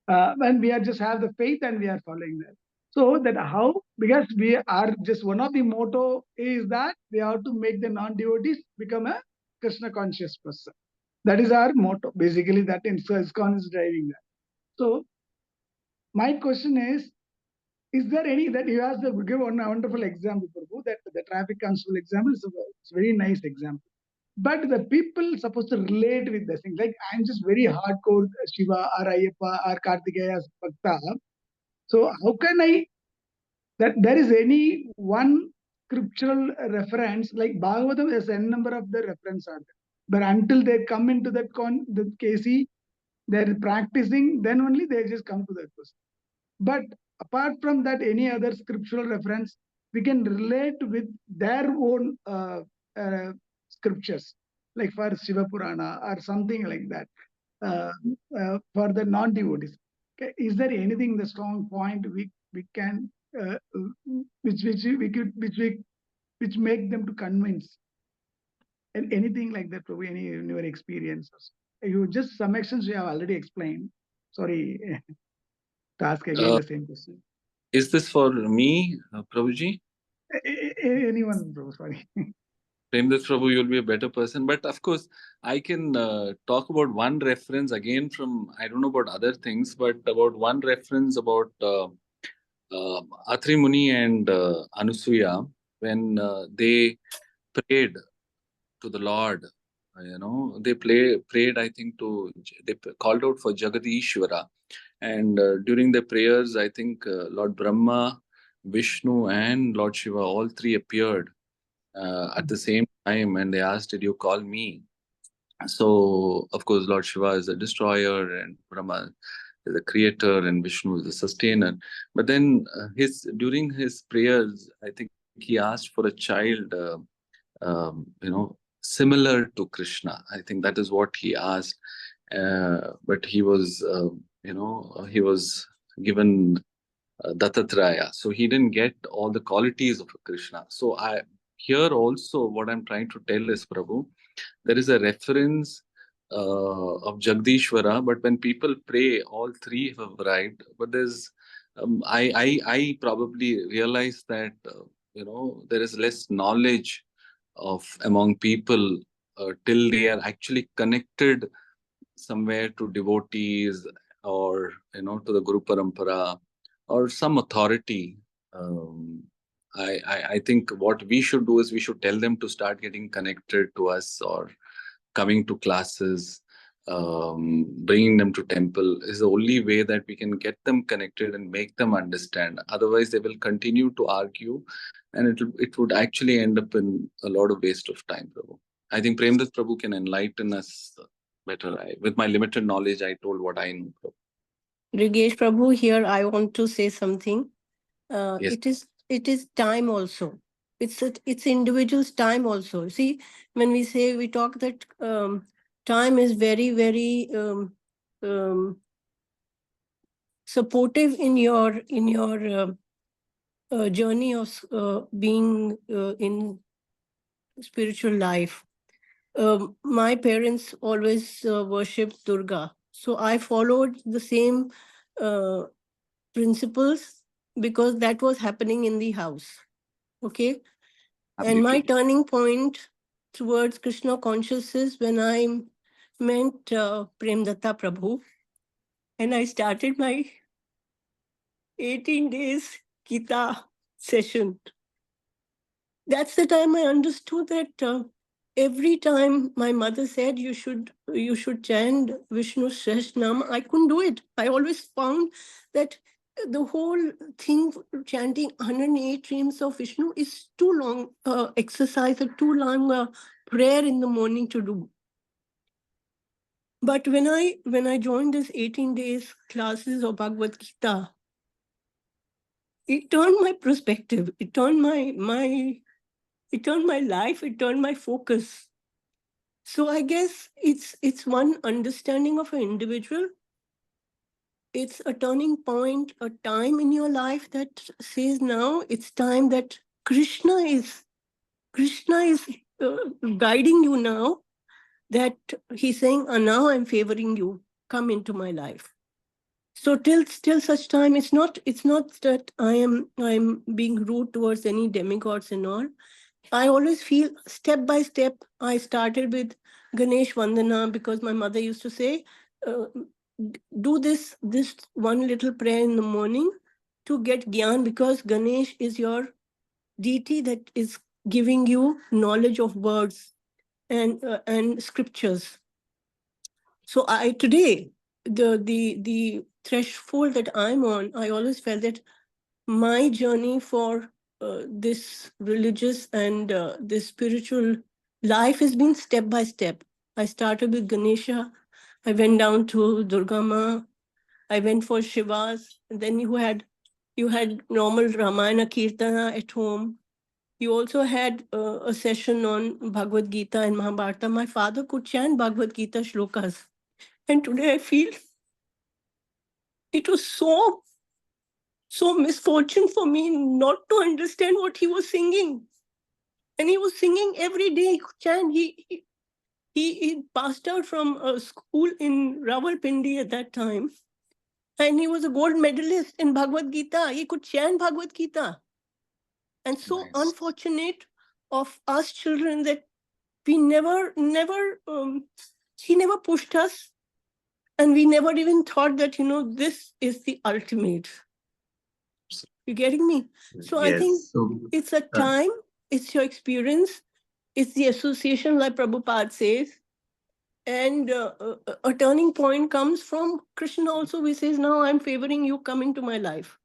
And we are just have the faith and we are following that. So that how, because we are just one of the motto is that we have to make the non-devotees become a Krishna conscious person. That is our motto. Basically, that ISKCON is driving that. So my question is there any that you have to give one wonderful example, Prabhu, that the traffic constable example is a very nice example. But the people supposed to relate with the thing. Like I'm just very hardcore Shiva or Ayappa or Kartikeya Bhakta. So how can I, that there is any one scriptural reference, like Bhagavatam, there's n number of the reference are there. But until they come into that the KC, they're practicing, then only they just come to that question. But apart from that, any other scriptural reference, we can relate with their own scriptures, like for Shiva Purana or something like that, for the non-devotees. Okay. Is there anything, the strong point we can, which make them to convince? And anything like that, Prabhu, any in your experiences? You just some actions you have already explained. Sorry to ask again the same question. Is this for me, Prabhuji? Anyone, bro, sorry. Premdas Prabhu, you'll be a better person. But of course, I can talk about one reference again from, I don't know about other things, but about one reference about Atri Muni and Anusuya, when they prayed to the Lord, they prayed, I think, they called out for Jagadishvara. And during the prayers, I think Lord Brahma, Vishnu, and Lord Shiva, all three appeared at the same time, and they asked, "Did you call me?" So, of course, Lord Shiva is the destroyer, and Brahma is the creator, and Vishnu is the sustainer. But then, during his prayers, I think he asked for a child, similar to Krishna. I think that is what he asked. But he was, he was given Dattatreya, so he didn't get all the qualities of Krishna. So here also, what I'm trying to tell is, Prabhu, there is a reference of Jagdishwara, but when people pray, all three have arrived. But there's, I probably realize that there is less knowledge among people till they are actually connected somewhere to devotees or to the Guru Parampara or some authority. I think what we should do is we should tell them to start getting connected to us or coming to classes, bringing them to temple is the only way that we can get them connected and make them understand. Otherwise, they will continue to argue, and it would actually end up in a lot of waste of time, Prabhu. I think Premdas Prabhu can enlighten us better. With my limited knowledge, I told what I know, Prabhu. Rigesh Prabhu, here I want to say something. Yes. It is time also. It's individual's time also. See, when we talk that time is very, very supportive in your journey of being in spiritual life. My parents always worshipped Durga, so I followed the same principles because that was happening in the house. Okay. And my turning point towards Krishna consciousness when I met Premdatta Prabhu, and I started my 18 days Gita session. That's the time I understood that every time my mother said you should chant Vishnu Sahasranam, I couldn't do it. I always found that the whole thing, chanting 108 names of Vishnu, is too long exercise, or too long prayer in the morning to do. But when I joined this 18 days classes of Bhagavad Gita, it turned my perspective. It turned my life. It turned my focus. So I guess it's one understanding of an individual. It's a turning point, a time in your life that says now it's time that Krishna is guiding you now, that he's saying, now I'm favoring you, come into my life. So till such time, it's not that I'm being rude towards any demigods and all. I always feel step by step. I started with Ganesh Vandana because my mother used to say, do this one little prayer in the morning to get Gyan, because Ganesh is your deity that is giving you knowledge of words and scriptures. So today, the threshold that I'm on, I always felt that my journey for this religious and this spiritual life has been step by step. I started with Ganesha. I went down to Durga Ma. I went for Shivas. And then you had normal Ramayana Kirtana at home. You also had a session on Bhagavad Gita and Mahabharata. My father could chant Bhagavad Gita shlokas. And today I feel it was so misfortune for me not to understand what he was singing. And he was singing every day. He could chant. He passed out from a school in Rawalpindi at that time. And he was a gold medalist in Bhagavad Gita. He could chant Bhagavad Gita. And so Nice. unfortunate of us children that we he never pushed us. And we never even thought that, this is the ultimate. You getting me? So I think it's a time, it's your experience, it's the association, like Prabhupada says. And a turning point comes from Krishna also, who says, now I'm favoring you, come into my life.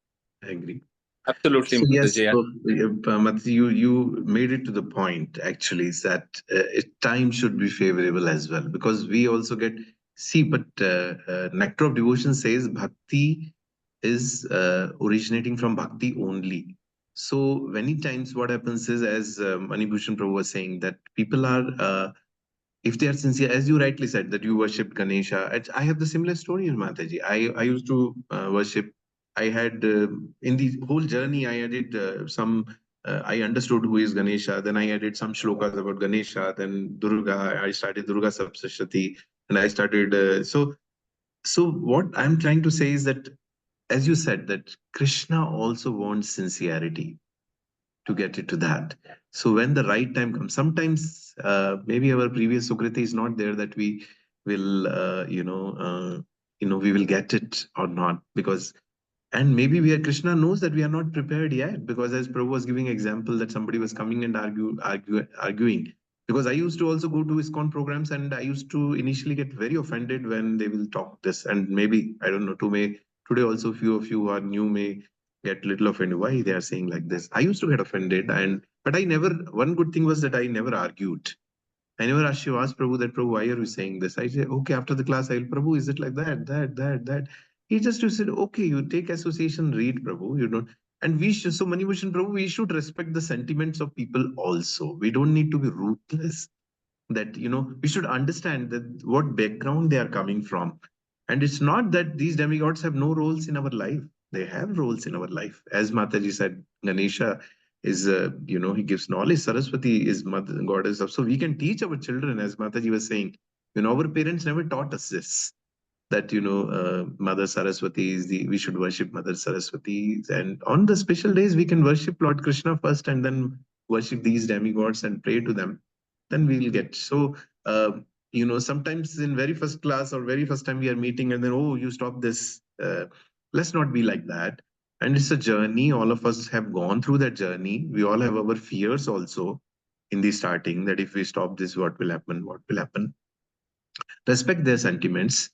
I agree. Absolutely, So yes, Mataji. Mataji, you made it to the point, actually, is that time should be favorable as well, because we also get, but Nectar of Devotion says bhakti is originating from bhakti only. So many times what happens is, as Manibhushan Prabhu was saying, that people are, if they are sincere, as you rightly said, that you worshipped Ganesha. I have the similar story in Mataji. I used to worship. I had, in the whole journey, I added I understood who is Ganesha. Then I added some shlokas about Ganesha. Then Durga, I started Durga Saptashati. And I started, so what I'm trying to say is that, as you said, that Krishna also wants sincerity to get it to that. So when the right time comes, sometimes maybe our previous Sukriti is not there, that we will, we will get it or not, because, and maybe Krishna knows that we are not prepared yet, because as Prabhu was giving example that somebody was coming and arguing. Because I used to also go to ISKCON programs, and I used to initially get very offended when they will talk this. And maybe, I don't know, today also few of you who are new may get little offended. Why they are saying like this? I used to get offended, but I never, one good thing was that I never argued. I never asked Prabhu that, Prabhu, why are you saying this? I say, okay, after the class, I'll, Prabhu, is it like that? He just said, okay, you take association, read, Prabhu, you don't. And we should, so Manibhushan Prabhu, we should respect the sentiments of people also. We don't need to be ruthless. That, we should understand that what background they are coming from. And it's not that these demigods have no roles in our life. They have roles in our life. As Mataji said, Ganesha is, he gives knowledge. Saraswati is mother, goddess of. So we can teach our children, as Mataji was saying, our parents never taught us this. That, Mother Saraswati is we should worship Mother Saraswati. And on the special days, we can worship Lord Krishna first and then worship these demigods and pray to them. Then we will get. So, sometimes in very first class or very first time we are meeting, and then, oh, you stop this. Let's not be like that. And it's a journey. All of us have gone through that journey. We all have our fears also in the starting, that if we stop this, what will happen? What will happen? Respect their sentiments.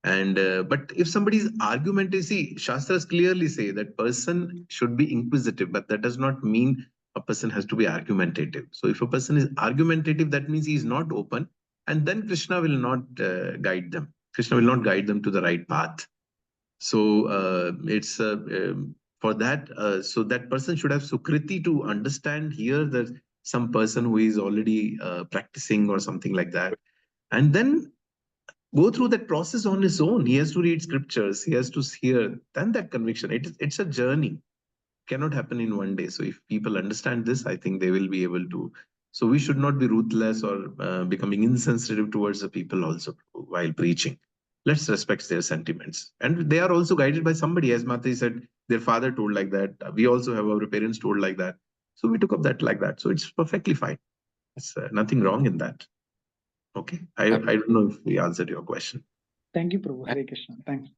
And but if somebody's argument is, see, Shastras clearly say that person should be inquisitive, but that does not mean a person has to be argumentative. So if a person is argumentative, that means he is not open, and then Krishna will not guide them. Krishna will not guide them to the right path. So it's for that. So that person should have Sukriti to understand here that some person who is already practicing or something like that, and then go through that process on his own. He has to read scriptures, he has to hear, then that conviction. It's a journey, cannot happen in one day. So if people understand this, I think they will be able to. So we should not be ruthless or becoming insensitive towards the people also while preaching. Let's respect their sentiments. And they are also guided by somebody. As Mataji said, their father told like that. We also have our parents told like that. So we took up that like that. So it's perfectly fine. It's nothing wrong in that. Okay. I don't know if we answered your question. Thank you, Prabhu. Hare Krishna. Thanks.